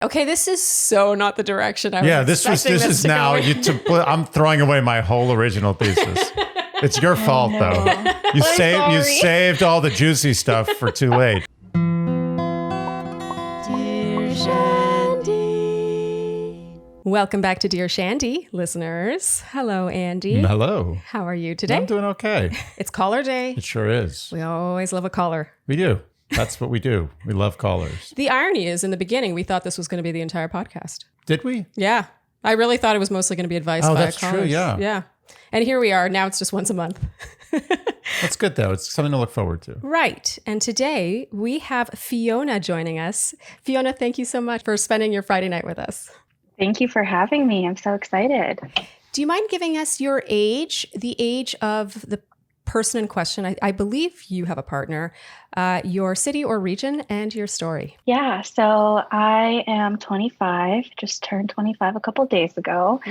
Okay, this is so not the direction I was this is now, I'm throwing away my whole original thesis. It's your fault, though. You saved all the juicy stuff for too late. Dear Shandy. Welcome back to Dear Shandy, listeners. Hello, Andy. Hello. How are you today? I'm doing okay. It's caller day. It sure is. We always love a caller. We do. That's what we do. We love callers. The irony is, in the beginning, we thought this was going to be the entire podcast. Did we? Yeah. I really thought it was mostly going to be advice via that's callers. true, yeah. Yeah. And here we are. Now it's just once a month. That's good, though. It's something to look forward to. Right. And today we have Fiona joining us. Fiona, thank you so much for spending your Friday night with us. Thank you for having me. I'm so excited. Do you mind giving us your age, the age of the person in question? I believe you have a partner, your city or region, and your story. Yeah, so I am 25, just turned 25 a couple days ago.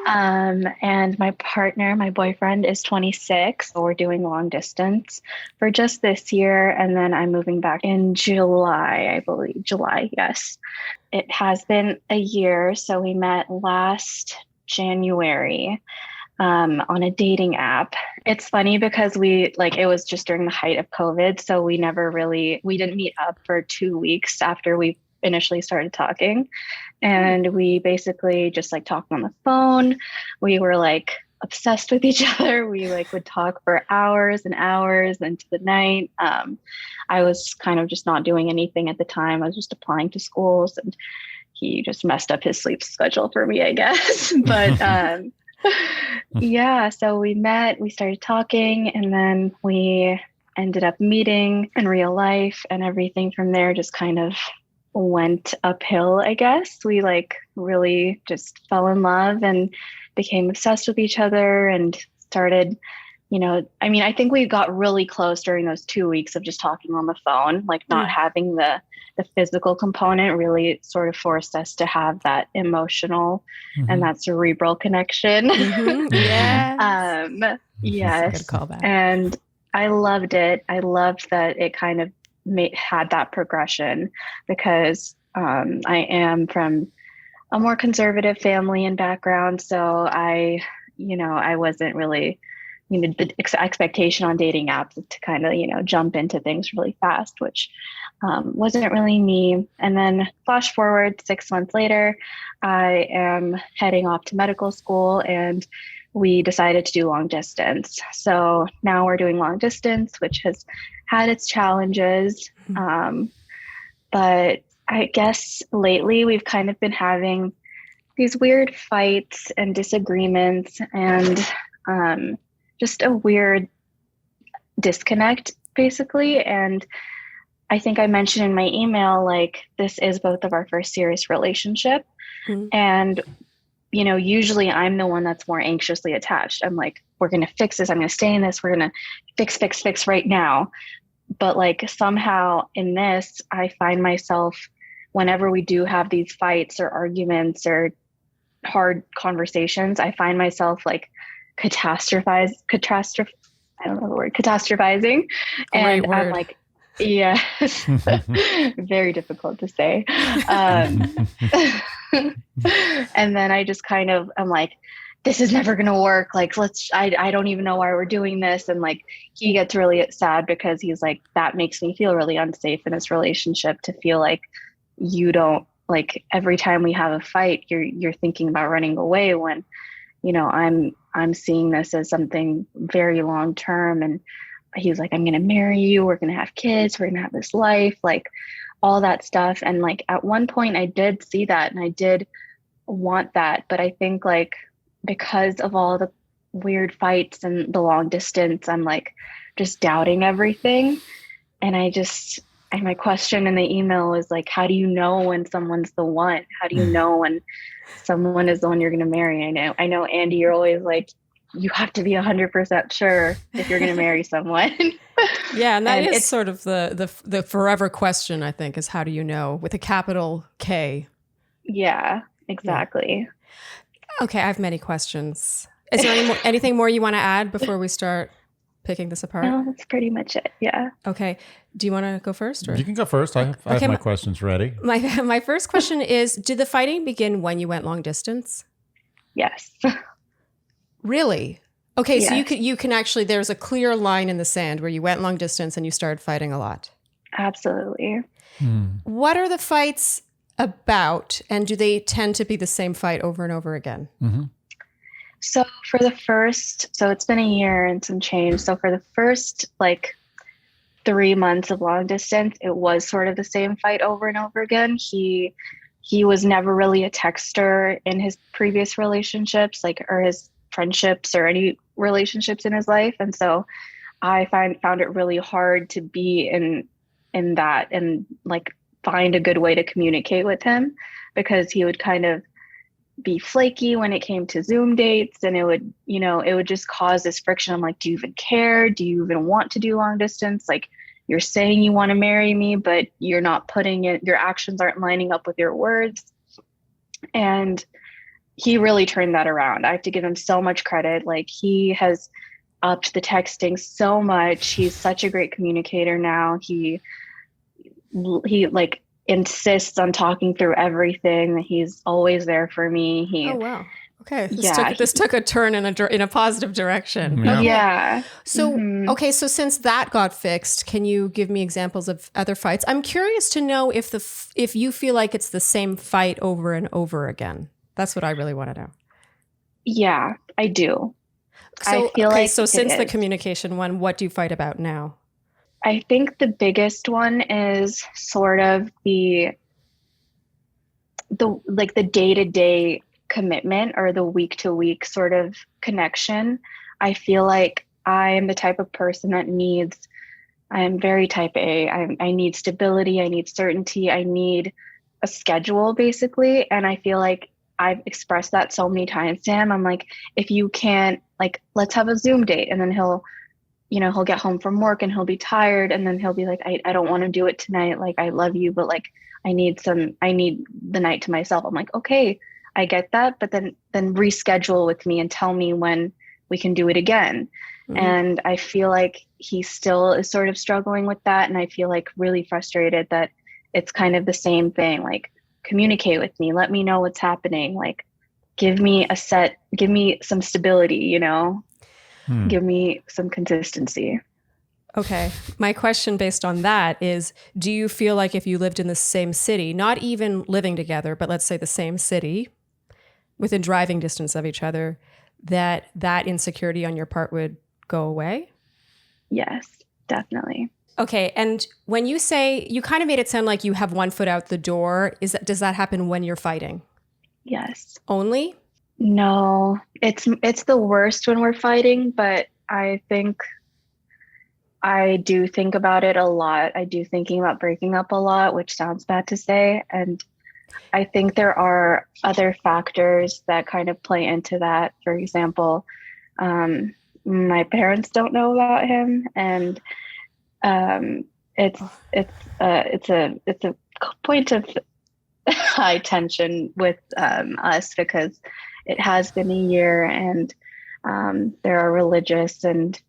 And my partner, my boyfriend, is 26. So we're doing long distance for just this year. And then I'm moving back in July, I believe. July, yes. It has been a year. So we met last January. On a dating app. It's funny because it was just during the height of COVID. So we didn't meet up for 2 weeks after we initially started talking. And we basically just talked on the phone. We were obsessed with each other. We would talk for hours and hours into the night. I was kind of just not doing anything at the time. I was just applying to schools, and he just messed up his sleep schedule for me, I guess. But, yeah, so we met, we started talking, and then we ended up meeting in real life, and everything from there just kind of went uphill, I guess. We really just fell in love and became obsessed with each other and started, I think we got really close during those 2 weeks of just talking on the phone, not having the physical component really sort of forced us to have that emotional and that cerebral connection. Yes. Yes. Good callback. And I loved it. I loved that it kind of had that progression because I am from a more conservative family and background. So I wasn't really, the expectation on dating apps is to kind of, jump into things really fast, which wasn't really me. And then flash forward 6 months later, I am heading off to medical school, and we decided to do long distance. So now we're doing long distance, which has had its challenges. But I guess lately we've kind of been having these weird fights and disagreements and just a weird disconnect, basically. And I think I mentioned in my email, this is both of our first serious relationship. And, usually I'm the one that's more anxiously attached. I'm we're going to fix this. I'm going to stay in this. We're going to fix right now. But somehow in this, I find myself, whenever we do have these fights or arguments or hard conversations, I find myself catastrophizing. And I'm yes, very difficult to say. And then I just kind of, I'm this is never going to work. I don't even know why we're doing this. And he gets really sad because he's that makes me feel really unsafe in this relationship, to feel you don't, every time we have a fight, you're thinking about running away, when, I'm seeing this as something very long term. And he's I'm going to marry you. We're going to have kids. We're going to have this life, all that stuff. And at one point I did see that, and I did want that. But I think because of all the weird fights and the long distance, I'm just doubting everything. And my question in the email was how do you know when someone's the one? How do you know when someone is the one you're going to marry? I know, Andy, you're always you have to be 100% sure if you're going to marry someone. Yeah. And that is sort of the forever question, I think, is how do you know, with a capital K? Yeah, exactly. Yeah. Okay. I have many questions. Is there anything more you want to add before we start? picking this apart? No, that's pretty much it. Yeah. Okay. Do you want to go first? Or? You can go first. I have my questions ready. My first question is, did the fighting begin when you went long distance? Yes. Really? Okay, so Yes. you can actually, there's a clear line in the sand where you went long distance and you started fighting a lot. Absolutely. What are the fights about, and do they tend to be the same fight over and over again? Mm-hmm. So it's been a year and some change. So for the first 3 months of long distance, it was sort of the same fight over and over again. He was never really a texter in his previous relationships, or his friendships or any relationships in his life. And so I found it really hard to be in that and find a good way to communicate with him, because he would kind of be flaky when it came to Zoom dates, and it would just cause this friction. I'm like, do you even care? Do you even want to do long distance? You're saying you want to marry me, but you're not putting it, your actions aren't lining up with your words. And he really turned that around. I have to give him so much credit. He has upped the texting so much. He's such a great communicator now. He insists on talking through everything. He's always there for me. Oh, wow. Okay. Yeah, This took a turn in a positive direction. Yeah. Okay. Yeah. So, okay. So since that got fixed, can you give me examples of other fights? I'm curious to know if you feel like it's the same fight over and over again. That's what I really want to know. Yeah, I do. So, I feel okay, like so since the is. communication one, what do you fight about now? I think the biggest one is sort of the day-to-day commitment, or the week-to-week sort of connection. I feel like I am the type of person that I am very type A. I need stability. I need certainty. I need a schedule, basically. And I feel like I've expressed that so many times to him. I'm like, if you can't, let's have a Zoom date. And then he'll get home from work and he'll be tired. And then he'll be like, I don't want to do it tonight. I love you, but I need the night to myself. I'm like, okay, I get that. But then reschedule with me and tell me when we can do it again. Mm-hmm. And I feel like he still is sort of struggling with that. And I feel really frustrated that it's kind of the same thing. Communicate with me, let me know what's happening. Give me some stability, give me some consistency. Okay. My question based on that is, do you feel like if you lived in the same city, not even living together, but let's say the same city, within driving distance of each other, that insecurity on your part would go away? Yes, definitely. Okay. And when you say, you kind of made it sound like you have one foot out the door, does that happen when you're fighting? Yes. Only? No, it's the worst when we're fighting, but I think I do think about it a lot. I do thinking about breaking up a lot, which sounds bad to say. And I think there are other factors that kind of play into that. For example, my parents don't know about him, and it's a point of high tension with us, because it has been a year, and there are religious and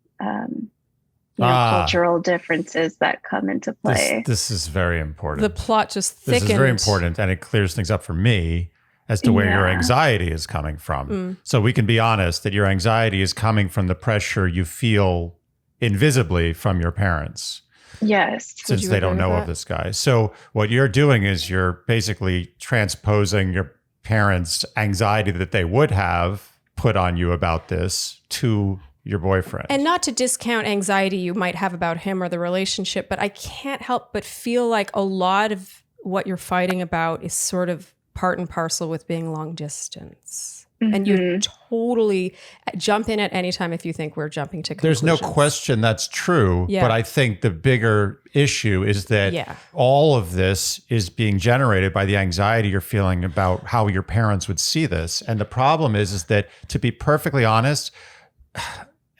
cultural differences that come into play. This is very important. The plot just thickened. This is very important, and it clears things up for me as to where your anxiety is coming from. So we can be honest that your anxiety is coming from the pressure you feel invisibly from your parents. Yes. Since they don't know of this guy. So what you're doing is you're basically transposing your parents' anxiety that they would have put on you about this to your boyfriend. And not to discount anxiety you might have about him or the relationship, but I can't help but feel like a lot of what you're fighting about is sort of part and parcel with being long distance. Mm-hmm. And you totally jump in at any time if you think we're jumping to conclusions. There's no question that's true, but I think the bigger issue is that all of this is being generated by the anxiety you're feeling about how your parents would see this. And the problem is that, to be perfectly honest,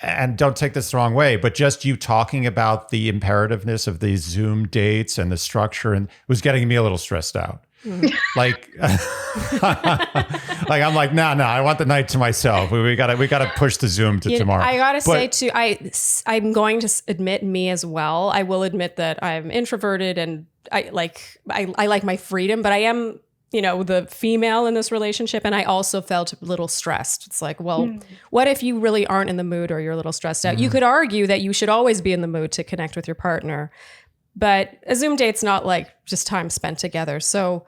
and don't take this the wrong way, but just you talking about the imperativeness of these Zoom dates and the structure and was getting me a little stressed out. Like, like I'm like, no, I want the night to myself. We gotta push the Zoom to tomorrow. I gotta say too, I'm going to admit me as well. I will admit that I'm introverted and I like my freedom, but I am, the female in this relationship. And I also felt a little stressed. It's like, well, what if you really aren't in the mood or you're a little stressed out? You could argue that you should always be in the mood to connect with your partner. But a Zoom date's not like just time spent together. So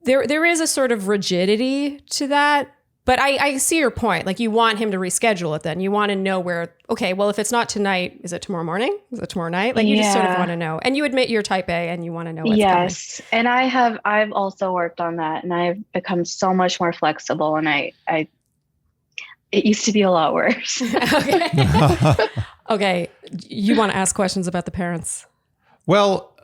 there is a sort of rigidity to that. But I see your point. Like, you want him to reschedule it then. You want to know where, okay, well, if it's not tonight, is it tomorrow morning? Is it tomorrow night? Like, you just sort of want to know. And you admit you're type A and you want to know what's coming. And I've also worked on that, and I've become so much more flexible, and it used to be a lot worse. Okay. Okay. You want to ask questions about the parents? Well,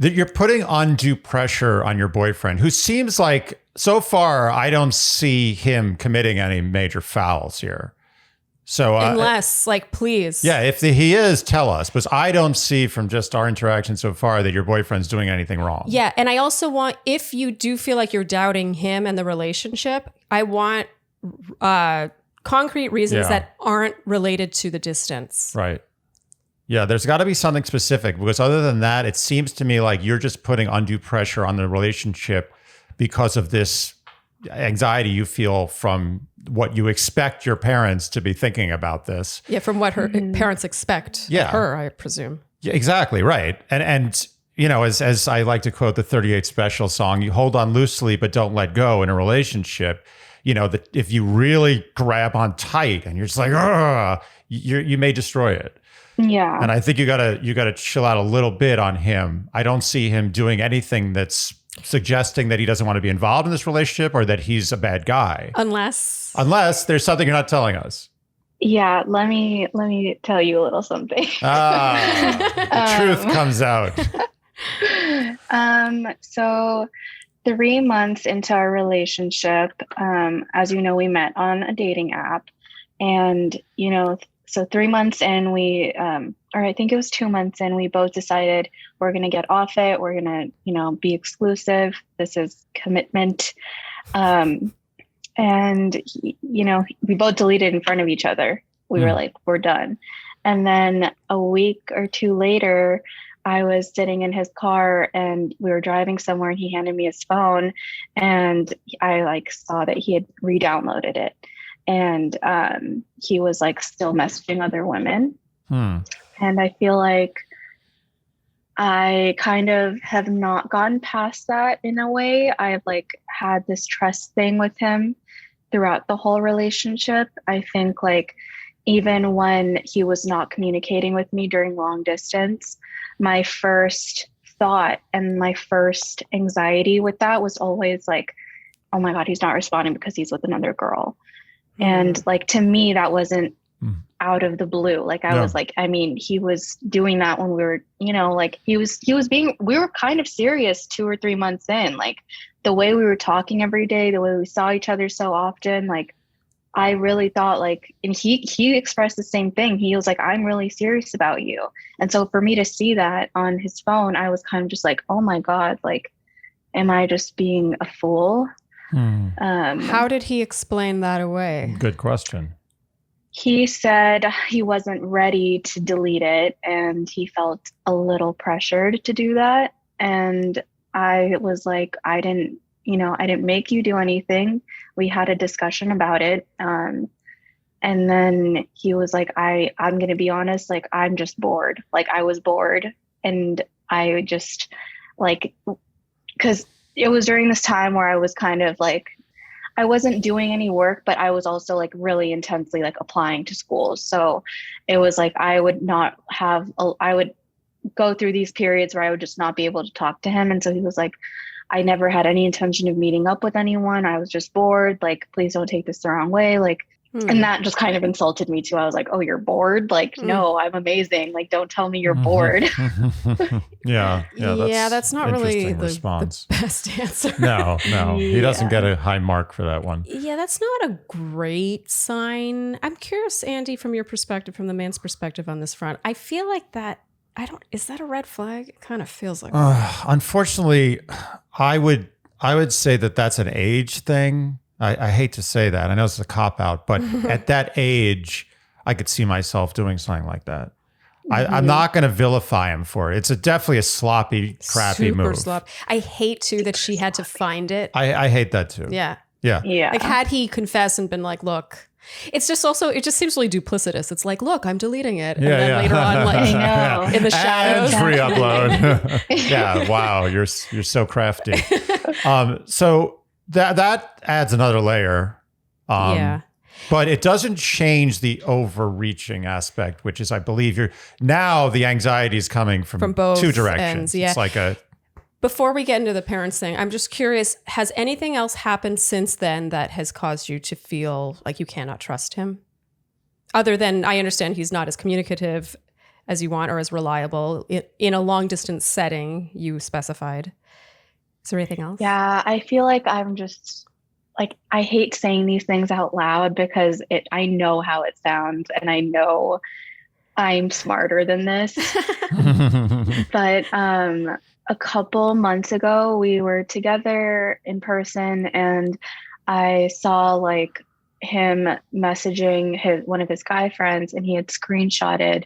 you're putting undue pressure on your boyfriend, who seems like, so far, I don't see him committing any major fouls here. So unless, please. Yeah, if he is, tell us. Because I don't see from just our interaction so far that your boyfriend's doing anything wrong. Yeah, and I also want, if you do feel like you're doubting him and the relationship, I want concrete reasons that aren't related to the distance. Right. Yeah, there's got to be something specific, because other than that, it seems to me like you're just putting undue pressure on the relationship because of this anxiety you feel from what you expect your parents to be thinking about this. Yeah, from what her parents expect of her, I presume. Yeah, exactly, right. And as I like to quote the 38 Special song, you hold on loosely but don't let go in a relationship. That if you really grab on tight and you're just like, you may destroy it. Yeah. And I think you gotta chill out a little bit on him. I don't see him doing anything that's suggesting that he doesn't want to be involved in this relationship or that he's a bad guy. Unless there's something you're not telling us. Yeah, let me tell you a little something. The truth comes out. So 3 months into our relationship, as you know, we met on a dating app, and so 3 months in, or I think it was 2 months in, we both decided we're going to get off it. We're going to, be exclusive. This is commitment. And, we both deleted in front of each other. We were like, we're done. And then a week or two later, I was sitting in his car and we were driving somewhere, and he handed me his phone, and I saw that he had re-downloaded it. And he was still messaging other women. And I feel like I kind of have not gotten past that in a way. I've had this trust thing with him throughout the whole relationship. I think even when he was not communicating with me during long distance, my first thought and my first anxiety with that was always oh my God, he's not responding because he's with another girl. And to me, that wasn't out of the blue. He was doing that when we were, we were kind of serious 2 or 3 months in, the way we were talking every day, the way we saw each other so often, I really thought and he expressed the same thing. He was I'm really serious about you. And so for me to see that on his phone, I was kind of just oh my God, am I just being a fool? How did he explain that away? Good question. He said he wasn't ready to delete it, and he felt a little pressured to do that. And I was I didn't make you do anything. We had a discussion about it. And then he was I'm going to be honest, I'm just bored. I was bored, and I just because it was during this time where I was kind of I wasn't doing any work, but I was also really intensely applying to schools. So it was I would not have, I would go through these periods where I would just not be able to talk to him. And so he was I never had any intention of meeting up with anyone. I was just bored. Please don't take this the wrong way. And that just kind of insulted me too. I was oh, you're bored? No, I'm amazing. Don't tell me you're bored. Yeah. That's not really the best answer. No. He doesn't get a high mark for that one. Yeah, that's not a great sign. I'm curious, Andy, from your perspective, from the man's perspective on this front. I feel like that is that a red flag? It kind of feels like unfortunately, I would say that that's an age thing. I hate to say that. I know it's a cop out, but at that age, I could see myself doing something like that. I'm not going to vilify him for it. It's definitely a sloppy, crappy super move. sloppy. I hate too that she had to find it. I hate that too. Yeah. Yeah. Had he confessed and been like, look, it's just also, it just seems really duplicitous. It's like, look, I'm deleting it. And then later on, like in the shadows. And free upload. Yeah. Wow. You're so crafty. So that adds another layer. But it doesn't change the overreaching aspect, which is, I believe, the anxiety is coming from both two directions. Ends, It's like Before we get into the parents thing, I'm just curious, has anything else happened since then that has caused you to feel like you cannot trust him? Other than, I understand he's not as communicative as you want or as reliable. In a long distance setting, you specified. Is there anything else? Yeah, I feel like I'm just... like, I hate saying these things out loud because I know how it sounds and I know I'm smarter than this. But a couple months ago, we were together in person and I saw like him messaging one of his guy friends, and he had screenshotted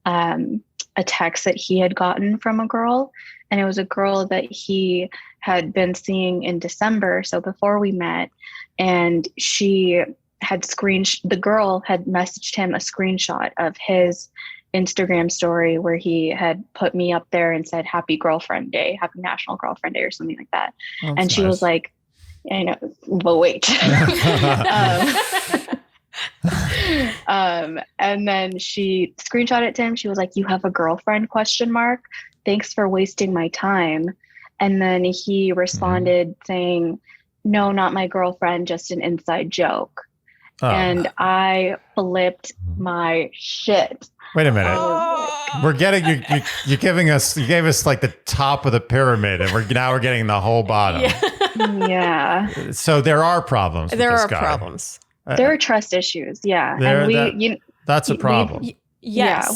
a text that he had gotten from a girl. And it was a girl that he had been seeing in December, so before we met, and she had the girl had messaged him a screenshot of his Instagram story where he had put me up there and said, Happy Girlfriend Day, Happy National Girlfriend Day, or something like that. Oh, and she was like, I know, but wait. And then she screenshot it to him. She was like, you have a girlfriend, ? Thanks for wasting my time. And then he responded saying, no, not my girlfriend, just an inside joke. And I flipped my shit. Wait a minute. We're getting you gave us like the top of the pyramid, and we're getting the whole bottom. Yeah. So there are problems. There are problems. There are trust issues. Yeah. And that's a problem. Yes. Yeah.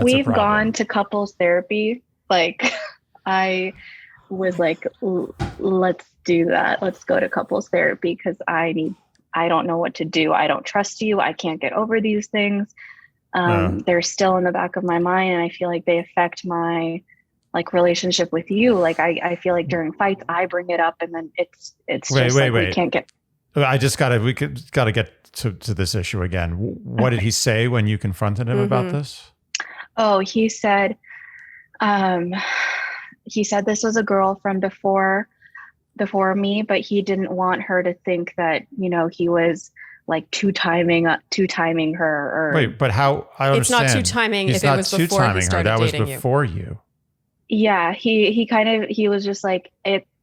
We've gone to couples therapy. Like I was like, let's do that. Let's go to couples therapy because I don't know what to do. I don't trust you. I can't get over these things. They're still in the back of my mind, and I feel like they affect my like relationship with you. Like I feel like during fights I bring it up, and then it's wait. We can't get. We gotta get to this issue again. What did he say when you confronted him about this? Oh, he said this was a girl from before me, but he didn't want her to think that, he was like two timing her. Wait, but how? I understand. It's not two timing if it was before he started dating you. That was before you. Yeah, he was just like,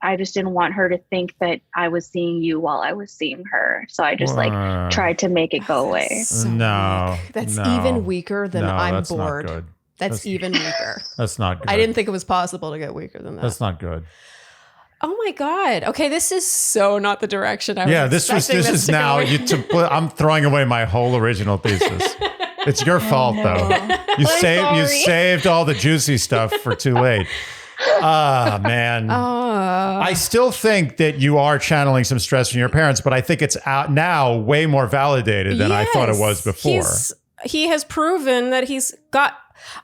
I just didn't want her to think that I was seeing you while I was seeing her. So I just tried to make it go away. That's even weaker than I'm that's bored. Not good. That's even weaker. That's not good. I didn't think it was possible to get weaker than that. That's not good. Oh my God. Okay, this is so not the direction I was expecting. This is now I'm throwing away my whole original thesis. It's your fault though. You saved all the juicy stuff for too late. Ah, man. I still think that you are channeling some stress from your parents, but I think it's out now way more validated than I thought it was before. He has proven that he's got...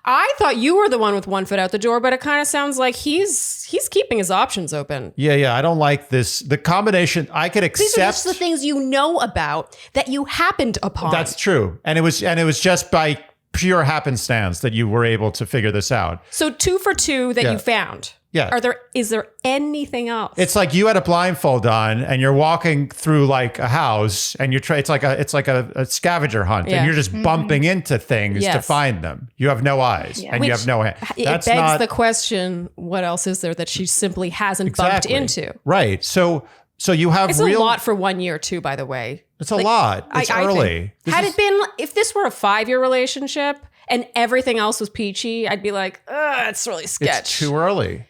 I thought you were the one with one foot out the door, but it kind of sounds like he's keeping his options open. Yeah. I don't like this. The combination, I could accept. These are just the things you know about that you happened upon. That's true. And it was just by pure happenstance that you were able to figure this out. So 2 for 2 that you found. Yeah. Is there anything else? It's like you had a blindfold on and you're walking through like a house and it's like a scavenger hunt and you're just bumping into things to find them. You have no eyes and you have no hand. It begs the question, what else is there that she simply hasn't bumped into? Right. So you have a lot for 1 year too, by the way. It's a lot. It's early. If this were a 5-year relationship and everything else was peachy, I'd be like, it's really sketch. It's too early.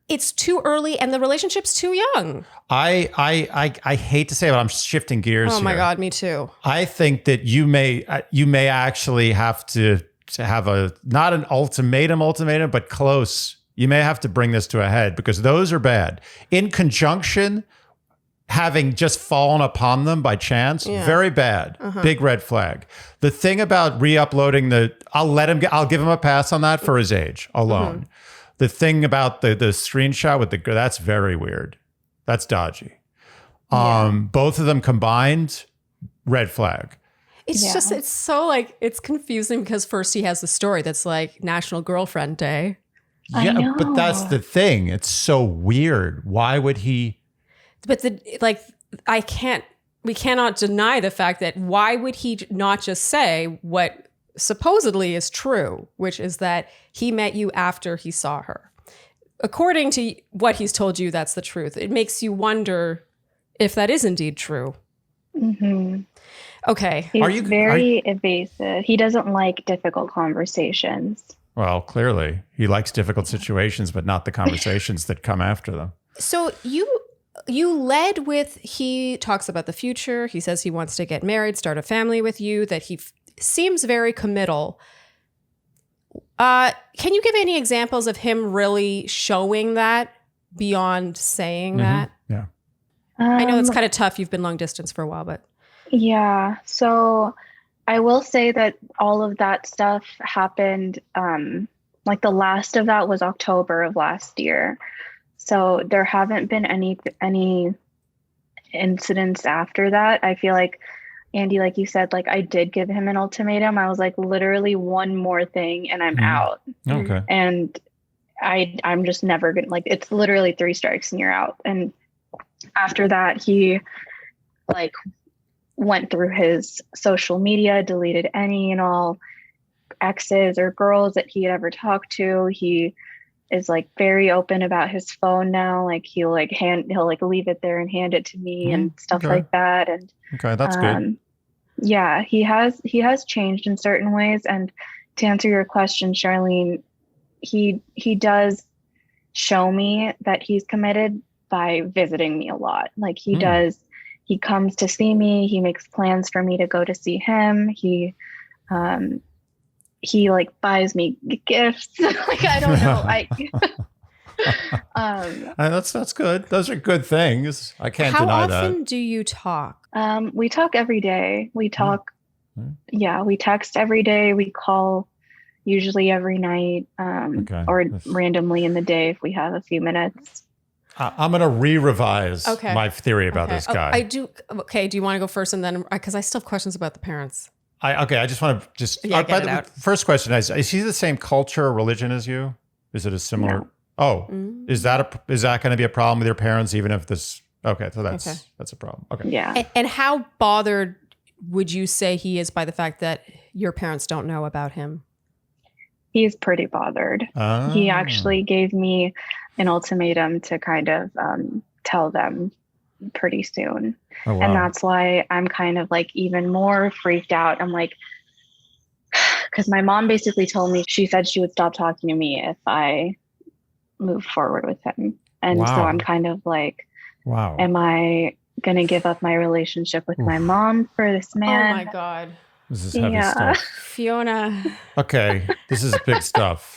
It's too early and the relationship's too young. I hate to say it, but I'm shifting gears here. Oh my God, me too. I think that you may actually have to have not an ultimatum, but close. You may have to bring this to a head because those are bad. In conjunction, having just fallen upon them by chance, very bad. Big red flag. The thing about re-uploading I'll give him a pass on that for his age alone. The thing about the screenshot with that's very weird. That's dodgy. Both of them combined, red flag. It's just, it's so like, it's confusing because first he has the story that's like National Girlfriend Day. Yeah, but that's the thing. It's so weird. Why would he? But we cannot deny the fact that why would he not just say what supposedly is true, which is that he met you after he saw her. According to what he's told you, that's the truth. It makes you wonder if that is indeed true. Mm-hmm. Okay. He's very evasive. He doesn't like difficult conversations. Well, clearly he likes difficult situations, but not the conversations that come after them. So you led with, he talks about the future. He says he wants to get married, start a family with you, that he seems very committal. Can you give any examples of him really showing that beyond saying that? Yeah. I know it's kind of tough. You've been long distance for a while, but. Yeah. So I will say that all of that stuff happened, like the last of that was October of last year. So there haven't been any incidents after that. I feel like, Andy, like you said, like I did give him an ultimatum. I was like, literally one more thing and I'm out. Okay. And I'm just never gonna, like, it's literally 3 strikes and you're out. And after that, he like went through his social media, deleted any and all exes or girls that he had ever talked to. He is like very open about his phone now. Like he'll leave it there and hand it to me and stuff like that. And okay, that's good. Yeah, he has changed in certain ways. And to answer your question, Sharleen, he does show me that he's committed by visiting me a lot. Like he does. He comes to see me. He makes plans for me to go to see him. He like buys me gifts. Like, I don't know. That's good. Those are good things. I can't deny that. How often do you talk? We talk every day. We talk. Yeah, we text every day. We call usually every night, or randomly in the day if we have a few minutes. I'm going to revise my theory about this guy. I do. Okay. Do you want to go first and then, because I still have questions about the parents. I just want to first question is he the same culture or religion as you? Is it a similar? No. Is that going to be a problem with your parents, even if this? Okay. So that's a problem. Okay. Yeah. And how bothered would you say he is by the fact that your parents don't know about him? He's pretty bothered. He actually gave me an ultimatum to kind of tell them pretty soon. Oh, wow. And that's why I'm kind of like even more freaked out. I'm like, because my mom basically told me, she said she would stop talking to me if I moved forward with him. And so I'm kind of like, am I going to give up my relationship with my mom for this man? Oh my God. This is heavy stuff. Fiona. Okay. This is big stuff.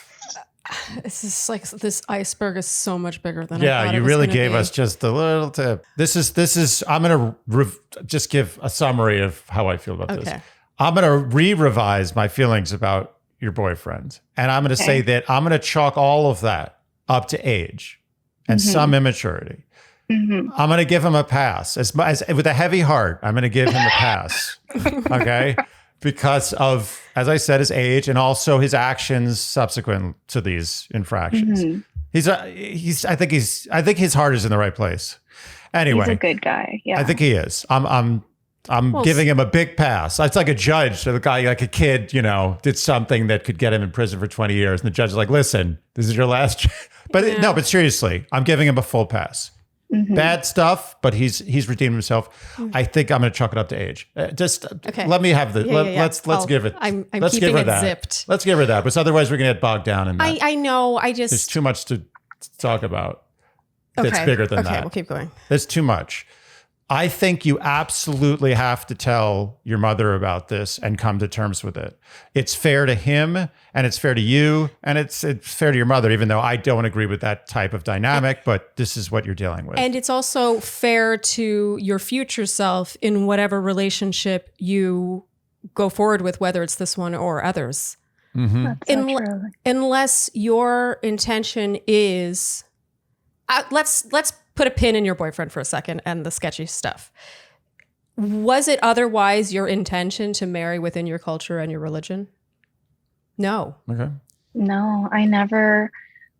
This is like, this iceberg is so much bigger than I thought you it was really gonna gave be. us just a little tip. This is I'm going to just give a summary of how I feel about this. I'm going to revise my feelings about your boyfriend. And I'm going to say that I'm going to chalk all of that up to age and some immaturity. I'm going to give him a pass. As with a heavy heart, I'm going to give him a pass. Okay? Because of, as I said, his age and also his actions subsequent to these infractions. I think his heart is in the right place. Anyway, he's a good guy. Yeah, I think he is. I'm giving him a big pass. It's like a judge. So the guy, like a kid, did something that could get him in prison for 20 years, and the judge is like, "Listen, this is your last." But but seriously, I'm giving him a full pass. Bad stuff, but he's redeemed himself. I think I'm going to chalk it up to age. Let me have the. Let's give it. I'm let's keeping give her it that. zipped. Let's give her that, because otherwise we're going to get bogged down in that. I know. There's too much to talk about. That's bigger than that. Okay, we'll keep going. There's too much. I think you absolutely have to tell your mother about this and come to terms with it. It's fair to him and it's fair to you and it's fair to your mother, even though I don't agree with that type of dynamic, but this is what you're dealing with. And it's also fair to your future self in whatever relationship you go forward with, whether it's this one or others. Mm-hmm. That's so true. Unless your intention is, let's put a pin in your boyfriend for a second and the sketchy stuff. Was it otherwise your intention to marry within your culture and your religion? No. Okay. No,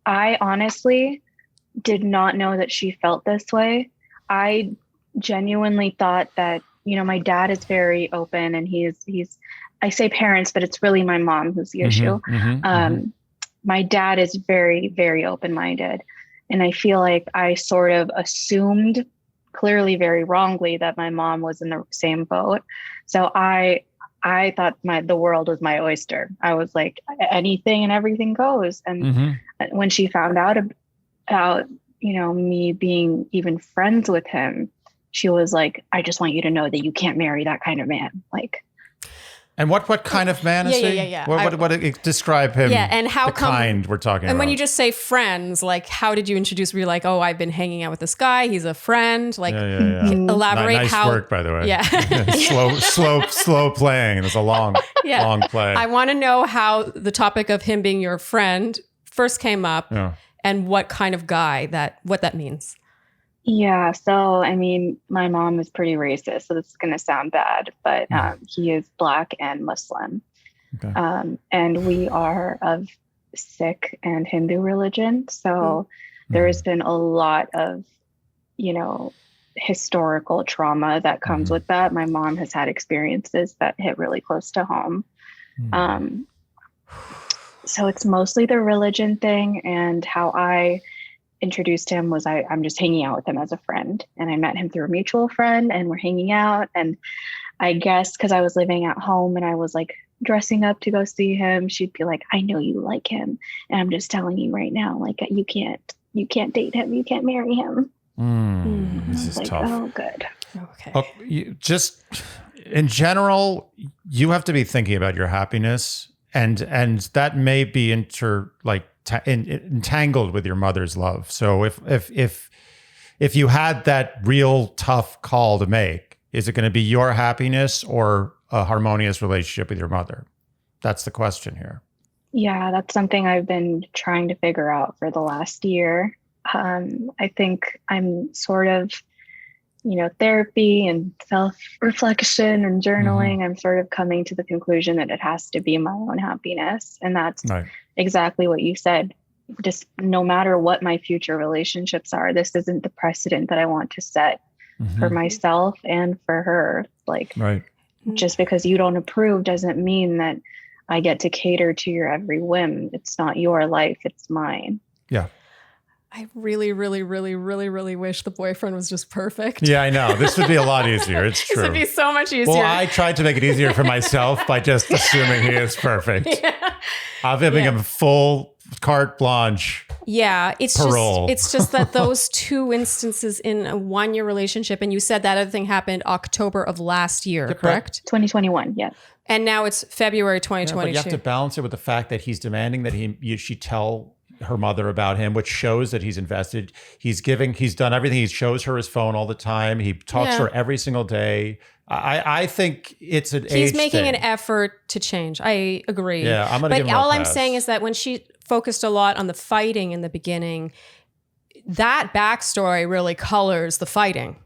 I honestly did not know that she felt this way. I genuinely thought that, my dad is very open and he's I say parents, but it's really my mom who's the issue. My dad is very, very open-minded. And I feel like I sort of assumed, clearly very wrongly, that my mom was in the same boat. So I thought the world was my oyster. I was like, anything and everything goes. And when she found out about, me being even friends with him, she was like, I just want you to know that you can't marry that kind of man. Like. And what kind of man is he? Yeah. What describe him? Yeah, and how come? Kind we're talking about. And when you just say friends, like, how did you introduce? Were you like, oh, I've been hanging out with this guy. He's a friend. Like, elaborate nice how. Nice work, by the way. Yeah. slow playing. There's a long play. I want to know how the topic of him being your friend first came up, and what kind of guy what that means. Yeah. So, my mom is pretty racist, so this is going to sound bad, but he is Black and Muslim. Okay. And we are of Sikh and Hindu religion. So there has been a lot of, historical trauma that comes with that. My mom has had experiences that hit really close to home. So it's mostly the religion thing, and how I introduced him was I'm just hanging out with him as a friend, and I met him through a mutual friend and we're hanging out. And I guess because I was living at home and I was like dressing up to go see him, she'd be like, I know you like him, and I'm just telling you right now, like, you can't date him, you can't marry him. This is like, tough. Oh, good. Okay. Just in general, you have to be thinking about your happiness, and that may be entangled with your mother's love. So if you had that real tough call to make, is it going to be your happiness or a harmonious relationship with your mother? That's the question here. Yeah, that's something I've been trying to figure out for the last year. I think I'm sort of, therapy and self-reflection and journaling, I'm sort of coming to the conclusion that it has to be my own happiness. And that's exactly what you said. Just no matter what my future relationships are, this isn't the precedent that I want to set for myself and for her. Like, just because you don't approve doesn't mean that I get to cater to your every whim. It's not your life, it's mine. Yeah. I really, really, really, really, really wish the boyfriend was just perfect. Yeah, I know. This would be a lot easier. It's true. This would be so much easier. Well, I tried to make it easier for myself by just assuming he is perfect. I'm giving him full carte blanche. Yeah, parole. It's just that those two instances in a 1-year relationship, and you said that other thing happened October of last year, correct? 2021, yeah. And now it's February 2022. But you have to balance it with the fact that he's demanding that she tell her mother about him, which shows that he's invested. He's done everything. He shows her his phone all the time. He talks to her every single day. I think it's an age thing. He's making an effort to change. I agree. Yeah, I'm going to give him a pass. But all I'm saying is that when she focused a lot on the fighting in the beginning, that backstory really colors the fighting.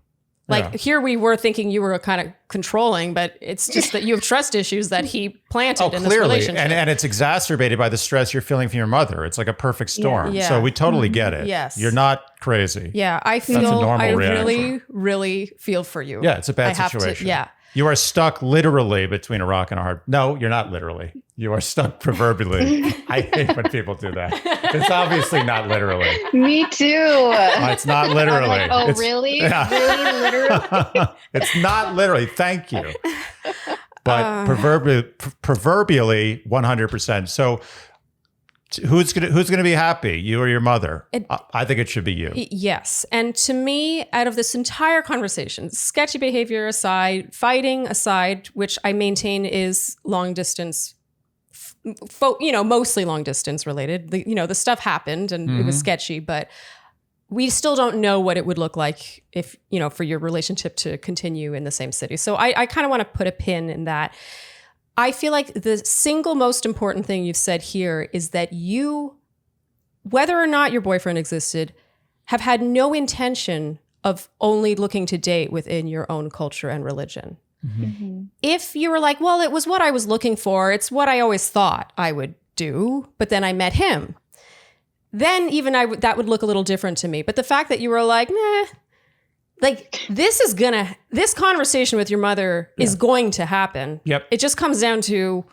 Like here we were thinking you were kind of controlling, but it's just that you have trust issues that he planted in this relationship. And it's exacerbated by the stress you're feeling from your mother. It's like a perfect storm. Yeah. So we totally get it. Yes. You're not crazy. Yeah, I really, really feel for you. Yeah, it's a bad situation. You are stuck literally between a rock and a hard. No, you're not literally. You are stuck proverbially. I hate when people do that. It's obviously not literally. Me too. It's not literally. I'm like, really? Yeah. Really literally? It's not literally. Thank you. But proverbially 100%. So Who's gonna be happy, you or your mother? I think it should be you. Yes. And to me, out of this entire conversation, sketchy behavior aside, fighting aside, which I maintain is long distance, mostly long distance related. The stuff happened and it was sketchy, but we still don't know what it would look like if, for your relationship to continue in the same city. So I kind of want to put a pin in that. I feel like the single most important thing you've said here is that you, whether or not your boyfriend existed, have had no intention of only looking to date within your own culture and religion. If you were like, well, it was what I was looking for, it's what I always thought I would do, but then I met him, then even that would look a little different to me. But the fact that you were like, nah, like this conversation with your mother is going to happen. Yep. It just comes down to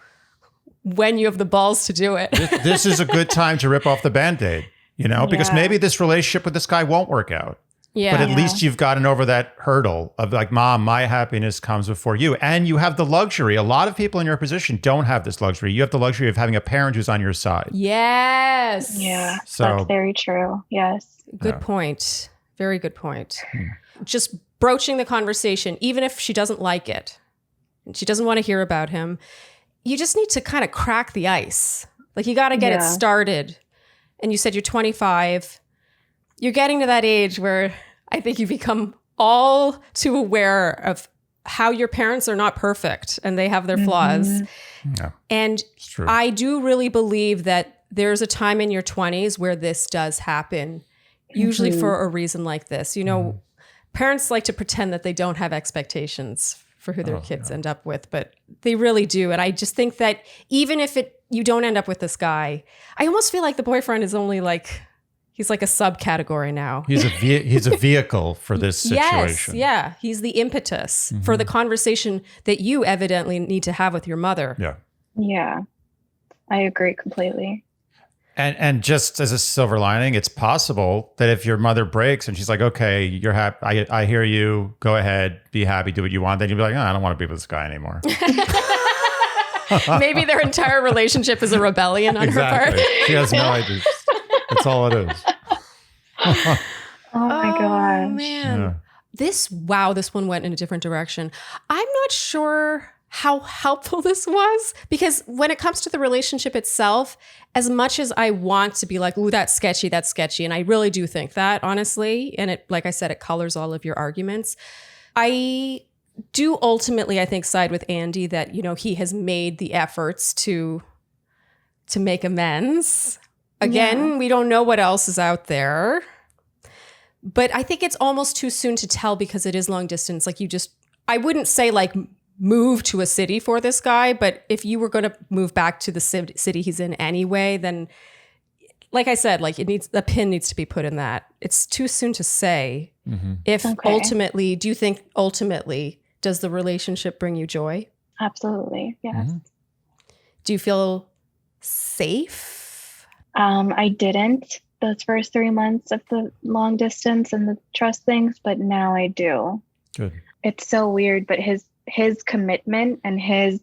when you have the balls to do it. This is a good time to rip off the Band-Aid, because maybe this relationship with this guy won't work out. Yeah. But at least you've gotten over that hurdle of like, Mom, my happiness comes before you. And you have the luxury. A lot of people in your position don't have this luxury. You have the luxury of having a parent who's on your side. Yes. Yeah, So, that's very true. Yes. Good point. Very good point. Just broaching the conversation, even if she doesn't like it and she doesn't want to hear about him, you just need to kind of crack the ice. Like you got to get it started. And you said you're 25. You're getting to that age where I think you become all too aware of how your parents are not perfect and they have their flaws. Yeah, and I do really believe that there's a time in your 20s where this does happen, usually for a reason like this. Parents like to pretend that they don't have expectations for who their kids end up with, but they really do. And I just think that even if you don't end up with this guy, I almost feel like the boyfriend is only like, he's like a subcategory now. he's a vehicle for this situation. Yes, yeah. He's the impetus for the conversation that you evidently need to have with your mother. Yeah. Yeah, I agree completely. And just as a silver lining, it's possible that if your mother breaks and she's like, okay, you're happy, I hear you, go ahead, be happy, do what you want, then you'll be like, I don't want to be with this guy anymore. Maybe their entire relationship is a rebellion on her part. She has no idea. That's all it is. Oh my gosh. Man. Yeah. This one went in a different direction. I'm not sure how helpful this was, because when it comes to the relationship itself, as much as I want to be like, ooh, that's sketchy, and I really do think that, honestly, and it, like I said, it colors all of your arguments. I do ultimately, I think, side with Andy that, he has made the efforts to make amends. Again, we don't know what else is out there. But I think it's almost too soon to tell because it is long distance. Like I wouldn't say like move to a city for this guy, but if you were going to move back to the city he's in anyway, then like I said, like a pin needs to be put in that. It's too soon to say if ultimately, do you think ultimately, does the relationship bring you joy? Absolutely. Yes. Do you feel safe? I didn't those first 3 months of the long distance and the trust things, but now I do. Good. It's so weird, but his commitment and his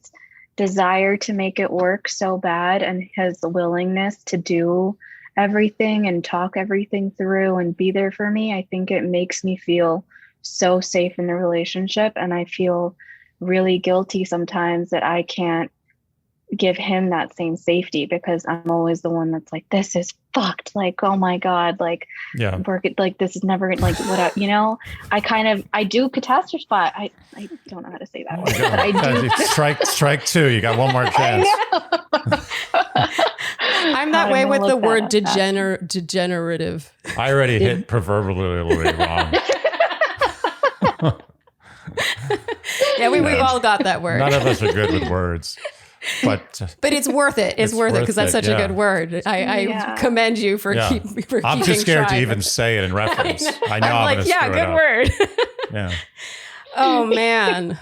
desire to make it work so bad and his willingness to do everything and talk everything through and be there for me, I think it makes me feel so safe in the relationship. And I feel really guilty sometimes that I can't give him that same safety because I'm always the one that's like, this is fucked. Like, oh my God, like, work it, like, this is never gonna, like, what, I do catastrophe. I don't know how to say that word, but I do. Strike two. You got one more chance. I'm that way with the word degenerative. I already hit proverbially wrong. Yeah, we've all got that word. None of us are good with words. But it's worth it. It's worth it because that's such a good word. I commend you for keeping trying. I'm too scared to even say it in reference. I know I'm like, good word. Yeah. Oh, man.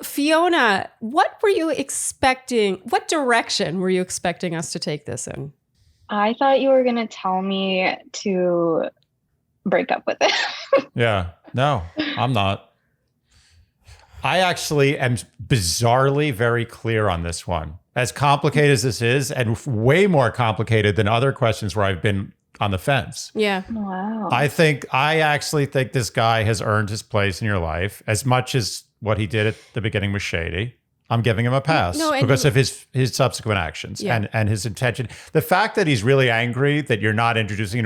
Fiona, what were you expecting? What direction were you expecting us to take this in? I thought you were going to tell me to break up with it. Yeah. No, I'm not. I actually am bizarrely very clear on this one. as complicated as this is, and way more complicated than other questions where I've been on the fence. Yeah. Wow. I actually think this guy has earned his place in your life as much as what he did at the beginning was shady. I'm giving him a pass because of his subsequent actions and his intention. The fact that he's really angry that you're not introducing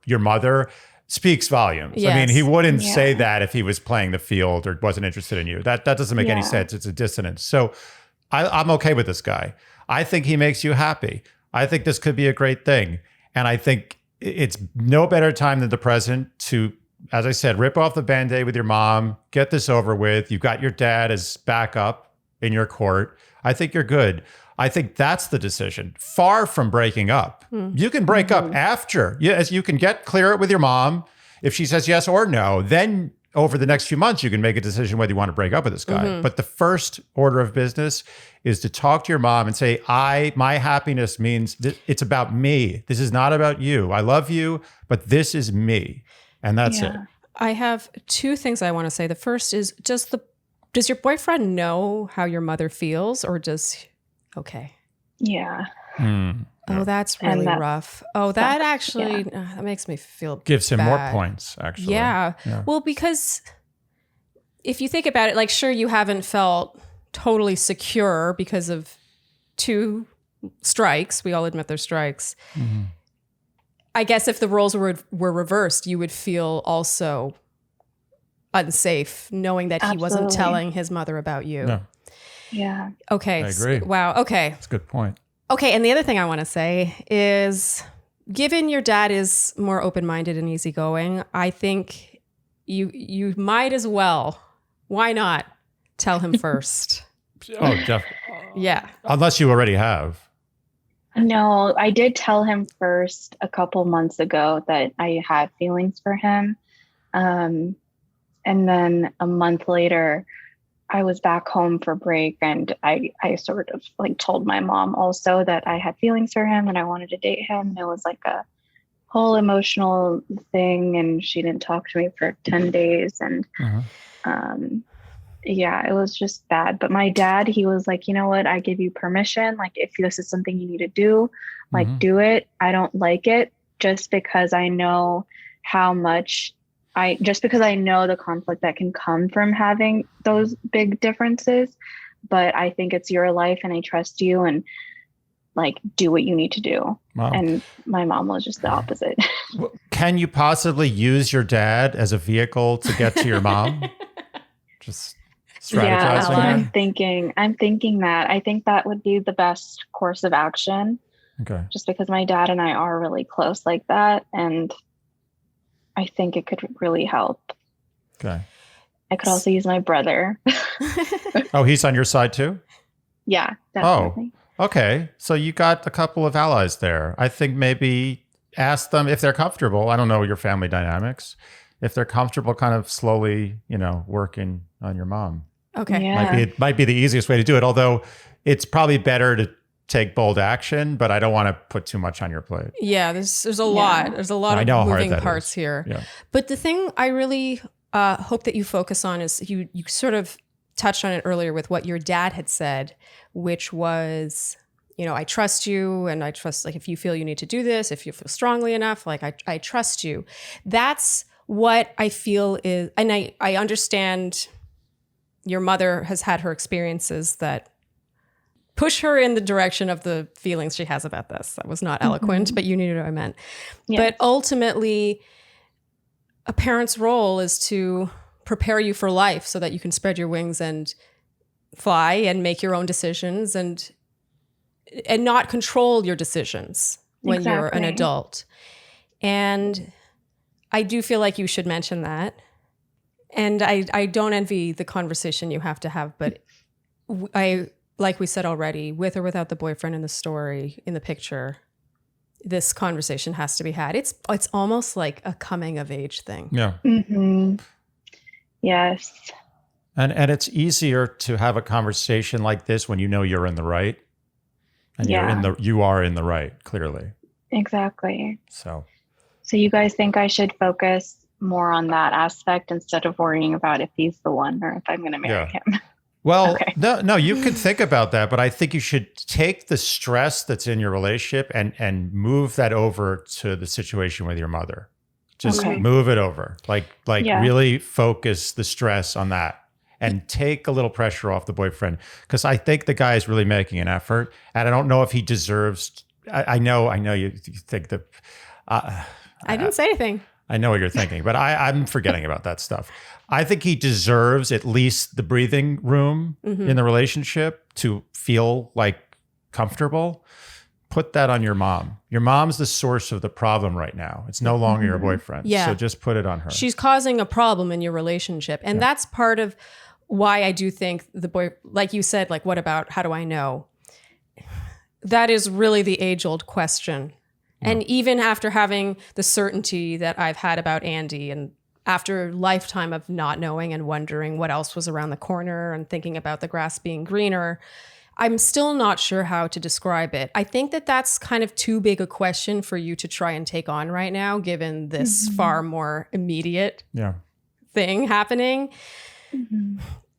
your mother speaks volumes. Yes. I mean, he wouldn't say that if he was playing the field or wasn't interested in you. That doesn't make any sense. It's a dissonance. So I'm okay with this guy. I think he makes you happy. I think this could be a great thing. And I think it's no better time than the present to, as I said, rip off the Band-Aid with your mom, get this over with. You've got your dad as backup in your court. I think you're good. I think that's the decision. Far from breaking up. You can break up after. Yes, you can get clear it with your mom. If she says yes or no, then over the next few months, you can make a decision whether you want to break up with this guy. But the first order of business is to talk to your mom and say, my happiness means it's about me. This is not about you. I love you, but this is me. And that's it. I have two things I want to say. The first is does your boyfriend know how your mother feels, or okay. Yeah. Oh, that's really rough. Oh, that actually, that makes me feel gives him bad. More points, actually. Yeah. Well, because if you think about it, like, sure, you haven't felt totally secure because of 2 strikes. We all admit they're strikes. I guess if the roles were reversed, you would feel also unsafe knowing that he wasn't telling his mother about you. No. Yeah. Okay. I agree. Wow. Okay. That's a good point. Okay. And the other thing I want to say is, given your dad is more open-minded and easygoing, I think you might as well, why not, tell him first? Oh, definitely. Yeah. Unless you already have. No, I did tell him first a couple months ago that I had feelings for him. And then a month later, I was back home for break, and I sort of like told my mom also that I had feelings for him and I wanted to date him. And it was like a whole emotional thing, and she didn't talk to me for 10 days. And it was just bad. But my dad, he was like, you know what? I give you permission. Like, if this is something you need to do, like, do it. I don't like it just because I know because I know the conflict that can come from having those big differences, but I think it's your life and I trust you, and like, do what you need to do. Wow. And my mom was just the opposite. Can you possibly use your dad as a vehicle to get to your mom? Just strategizing. Yeah, I'm thinking that. I think that would be the best course of action. Okay. Just because my dad and I are really close like that, and I think it could really help. Okay. I could also use my brother. Oh, he's on your side too? Yeah, definitely. Oh, okay. So you got a couple of allies there. I think maybe ask them if they're comfortable. I don't know your family dynamics. If they're comfortable kind of slowly, working on your mom. Okay. Yeah. Might be the easiest way to do it, although it's probably better to take bold action, but I don't want to put too much on your plate. Yeah, there's a lot. There's a lot of moving parts here. Yeah. But the thing I really hope that you focus on is you sort of touched on it earlier with what your dad had said, which was, I trust you, and I trust, like, if you feel you need to do this, if you feel strongly enough, like, I trust you. That's what I feel is, and I understand your mother has had her experiences that push her in the direction of the feelings she has about this. That was not eloquent, but you knew what I meant. Yes. But ultimately, a parent's role is to prepare you for life so that you can spread your wings and fly and make your own decisions and not control your decisions when you're an adult. And I do feel like you should mention that. And I don't envy the conversation you have to have, but like we said already, with or without the boyfriend in the story, in the picture, this conversation has to be had. It's almost like a coming of age thing. Yeah. Mm-hmm. Yes. And it's easier to have a conversation like this when you know you're in the right. And you are in the right, clearly. Exactly. So you guys think I should focus more on that aspect instead of worrying about if he's the one or if I'm going to marry him? Well, no, you could think about that, but I think you should take the stress that's in your relationship and move that over to the situation with your mother. Just move it over. Like really focus the stress on that and take a little pressure off the boyfriend. Because I think the guy is really making an effort, and I don't know if he deserves. I know you think that. I didn't say anything. I know what you're thinking, but I'm forgetting about that stuff. I think he deserves at least the breathing room in the relationship to feel like comfortable. Put that on your mom. Your mom's the source of the problem right now. It's no longer your boyfriend. Yeah. So just put it on her. She's causing a problem in your relationship. And that's part of why I do think the boy, like you said, like, what about, how do I know? That is really the age-old question. And even after having the certainty that I've had about Andy, and after a lifetime of not knowing and wondering what else was around the corner and thinking about the grass being greener, I'm still not sure how to describe it. I think that that's kind of too big a question for you to try and take on right now, given this far more immediate thing happening.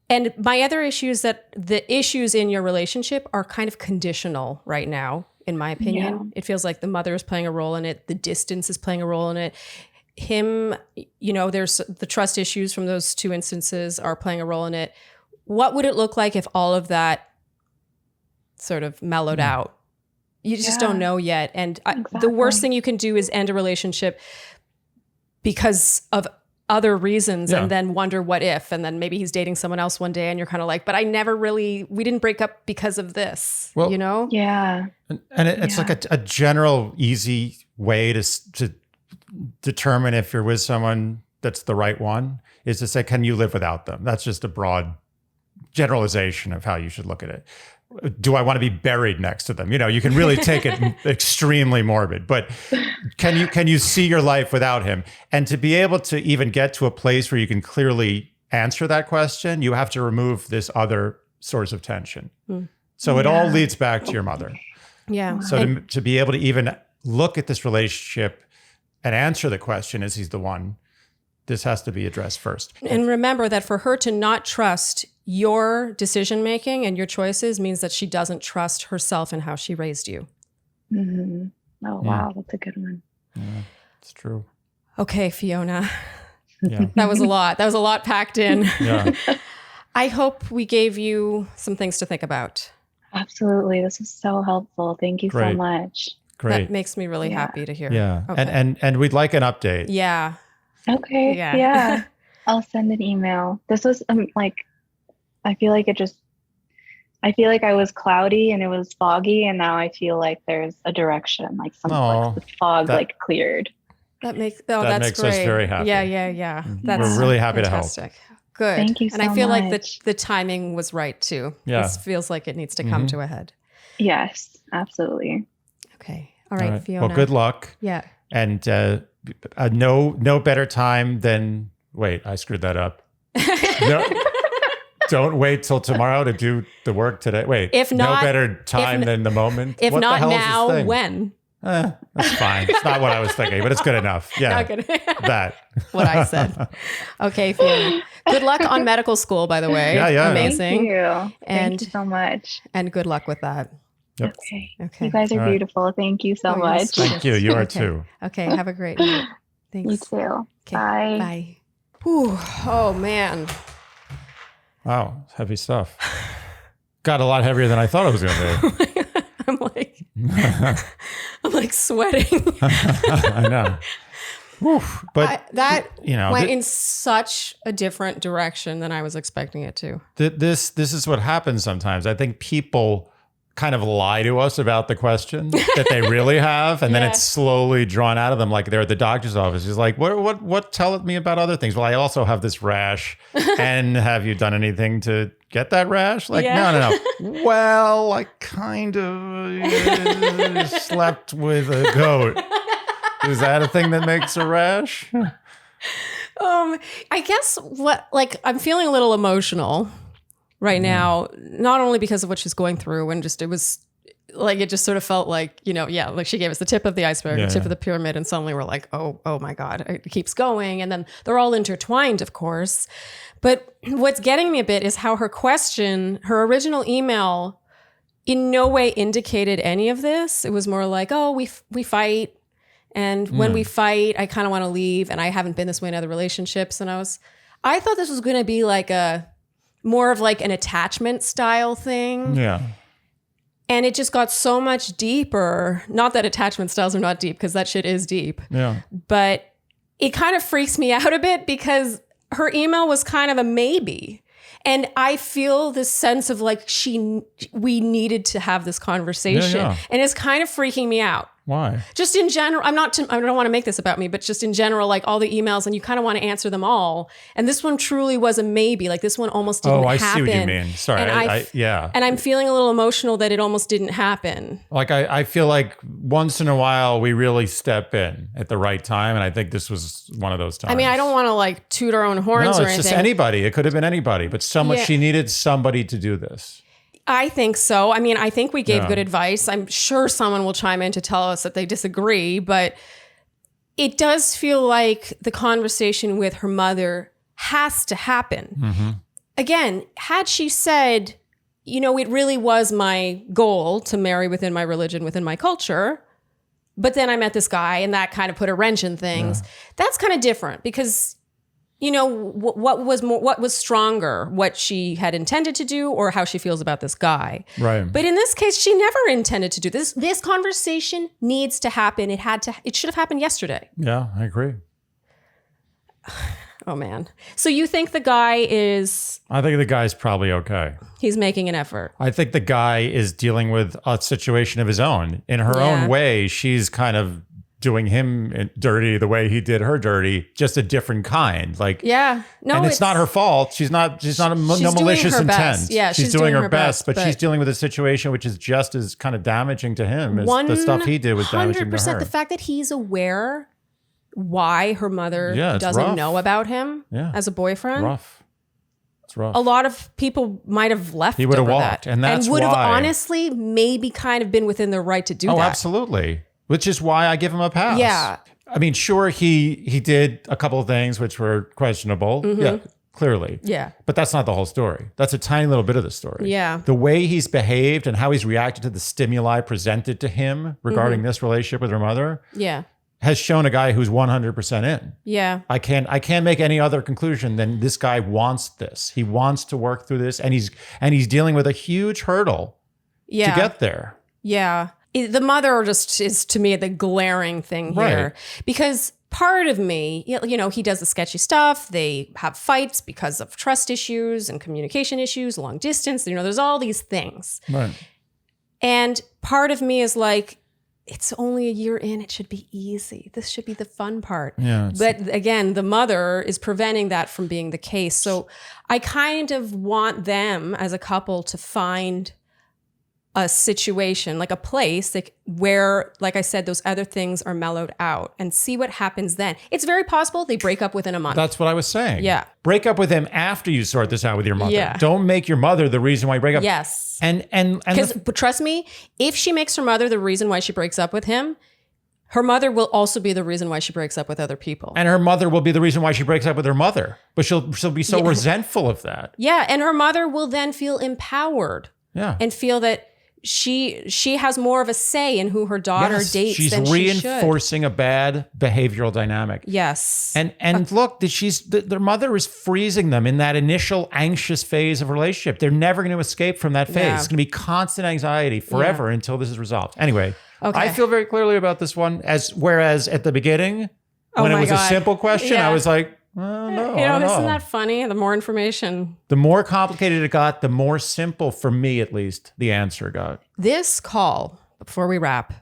And my other issue is that the issues in your relationship are kind of conditional right now. In my opinion, it feels like the mother is playing a role in it. The distance is playing a role in it. Him, there's the trust issues from those two instances are playing a role in it. What would it look like if all of that sort of mellowed out? You just don't know yet. And the worst thing you can do is end a relationship because of other reasons and then wonder what if, and then maybe he's dating someone else one day and you're kind of like, but we didn't break up because of this, Yeah. And it's like a general easy way to determine if you're with someone that's the right one is to say, can you live without them? That's just a broad generalization of how you should look at it. Do I want to be buried next to them? You can really take it extremely morbid, but can you see your life without him? And to be able to even get to a place where you can clearly answer that question, you have to remove this other source of tension. So it all leads back to your mother. Yeah. So to be able to even look at this relationship and answer the question, is he the one? This has to be addressed first. And remember that for her to not trust your decision-making and your choices means that she doesn't trust herself and how she raised you. Oh, wow. That's a good one. Yeah, it's true. Okay, Fiona. Yeah. That was a lot. That was a lot packed in. Yeah. I hope we gave you some things to think about. Absolutely. This is so helpful. Thank you so much. Great. That makes me really happy to hear. Yeah. Okay. And we'd like an update. Yeah. Okay. Yeah. I'll send an email. This was I feel like I was cloudy and it was foggy, and now I feel like there's a direction, like the fog cleared. That makes that that's makes great. us very happy. Yeah. We're really happy fantastic. to help. Good. Thank you so much. And I feel like the timing was right too. Yeah. This feels like it needs to come to a head. Yes, absolutely. Okay. All right, Fiona. Well, good luck. Yeah. And no better time than I screwed that up. No. Don't wait till tomorrow to do the work today. Wait, if not, no better time than the moment. If what not the hell now, is this thing? when? That's fine. It's not what I was thinking, but it's good enough. Yeah, Not good. that. What I said. Okay, Fiona. Good luck on medical school, by the way. Yeah. Amazing. Thank you so much. And good luck with that. Yep. Okay. You guys are beautiful. Thank you so much. Thank you. You are too. Okay. Have a great night. Thanks. You too. Okay, Bye. Bye. Whew. Oh, man. Wow. Heavy stuff. Got a lot heavier than I thought it was going to be. I'm like sweating. I know. Oof, but that went in such a different direction than I was expecting it to. This is what happens sometimes. I think people kind of lie to us about the question that they really have, and then it's slowly drawn out of them. Like they're at the doctor's office. He's like, what tell me about other things? Well, I also have this rash. And have you done anything to get that rash? Like, no. Well, I kind of slept with a goat. Is that a thing that makes a rash? I guess I'm feeling a little emotional right now, not only because of what she's going through, and just like it just sort of felt like, like she gave us the tip of the iceberg, the tip of the pyramid, and suddenly we're like, oh my God, it keeps going. And then they're all intertwined, of course. But what's getting me a bit is how her original email in no way indicated any of this. It was more like, oh, we fight. And when we fight, I kind of want to leave. And I haven't been this way in other relationships. And I thought this was going to be like more of like an attachment style thing. Yeah. And it just got so much deeper. Not that attachment styles are not deep, because that shit is deep. Yeah. But it kind of freaks me out a bit because her email was kind of a maybe. And I feel this sense of like we needed to have this conversation. Yeah. And it's kind of freaking me out. Why? Just in general, I don't want to make this about me, but just in general, like all the emails, and you kind of want to answer them all. And this one truly was a maybe. Like this one almost didn't happen. Oh, I see what you mean. Sorry. And yeah. And I'm feeling a little emotional that it almost didn't happen. Like I feel like once in a while we really step in at the right time. And I think this was one of those times. I mean, I don't want to like toot our own horns or anything. No, it's just anybody. It could have been anybody, but she needed somebody to do this. I think so. I mean, I think we gave good advice. I'm sure someone will chime in to tell us that they disagree, but it does feel like the conversation with her mother has to happen. Mm-hmm. Again, had she said, it really was my goal to marry within my religion, within my culture, but then I met this guy and that kind of put a wrench in things. Yeah. That's kind of different because what was stronger, what she had intended to do or how she feels about this guy. Right. But in this case, she never intended to do this. This conversation needs to happen. It should have happened yesterday. Yeah, I agree. Oh man. So you think the guy is... I think the guy's probably okay. He's making an effort. I think the guy is dealing with a situation of his own. In her own way, she's kind of doing him dirty the way he did her dirty, just a different kind. Like, no, and it's not her fault. She's not no malicious intent. Best. Yeah, she's doing her best, but she's dealing with a situation which is just as kind of damaging to him as the stuff he did was damaging to her. The fact that he's aware why her mother doesn't know about him as a boyfriend. It's rough. A lot of people might have left. He would have walked, and would have honestly maybe kind of been within their right to do that. Oh, absolutely. Which is why I give him a pass. Yeah. I mean, sure, he did a couple of things which were questionable. Mm-hmm. Yeah, clearly. Yeah. But that's not the whole story. That's a tiny little bit of the story. Yeah. The way he's behaved and how he's reacted to the stimuli presented to him regarding this relationship with her mother. Yeah. Has shown a guy who's 100% in. Yeah. I can't make any other conclusion than this guy wants this. He wants to work through this, and he's dealing with a huge hurdle to get there. Yeah. The mother just is, to me, the glaring thing here. Because part of me, he does the sketchy stuff. They have fights because of trust issues and communication issues, long distance. There's all these things. Right. And part of me is like, it's only a year in. It should be easy. This should be the fun part. Yeah, but again, the mother is preventing that from being the case. So I kind of want them as a couple to find a situation, like a place where, like I said, those other things are mellowed out and see what happens then. It's very possible they break up within a month. That's what I was saying. Yeah. Break up with him after you sort this out with your mother. Yeah. Don't make your mother the reason why you break up. Yes. But trust me, if she makes her mother the reason why she breaks up with him, her mother will also be the reason why she breaks up with other people. And her mother will be the reason why she breaks up with her mother. But she'll be so resentful of that. Yeah. And her mother will then feel empowered. Yeah. And feel that she has more of a say in who her daughter dates she's than she should. She's reinforcing a bad behavioral dynamic. Yes. And look, their mother is freezing them in that initial anxious phase of a relationship. They're never going to escape from that phase. Yeah. It's going to be constant anxiety forever until this is resolved. Anyway, I feel very clearly about this one. Whereas at the beginning, when it was a simple question, I was like, no, isn't that funny? The more information. The more complicated it got, the more simple, for me at least, the answer got. This call, before we wrap,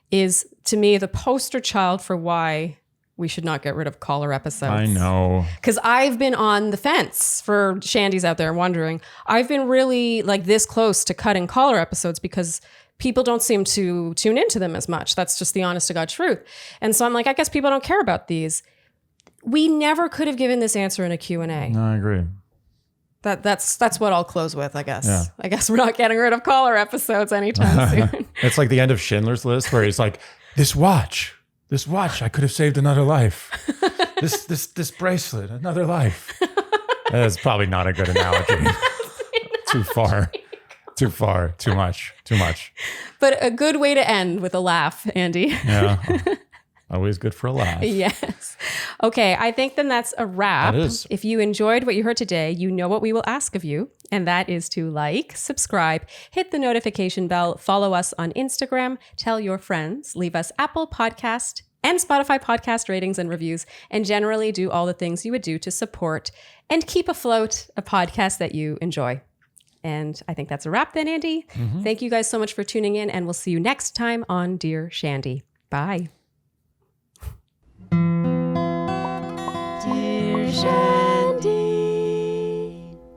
is to me the poster child for why we should not get rid of caller episodes. I know. Because I've been on the fence, for Shandies out there wondering. I've been really like this close to cutting caller episodes because people don't seem to tune into them as much. That's just the honest to God truth. And so I'm like, I guess people don't care about these. We never could have given this answer in a Q&A. No, I agree. That's what I'll close with, I guess. Yeah. I guess we're not getting rid of caller episodes anytime soon. It's like the end of Schindler's List where he's like, this watch, I could have saved another life. This bracelet, another life. That's probably not a good analogy. Too far. Too much. But a good way to end with a laugh, Andy. Yeah. Always good for a laugh. Yes. Okay, I think then that's a wrap. That is. If you enjoyed what you heard today, you know what we will ask of you, and that is to like, subscribe, hit the notification bell, follow us on Instagram, tell your friends, leave us Apple Podcast and Spotify podcast ratings and reviews, and generally do all the things you would do to support and keep afloat a podcast that you enjoy. And I think that's a wrap then, Andy. Mm-hmm. Thank you guys so much for tuning in, and we'll see you next time on Dear Shandy. Bye. Dear Shandy.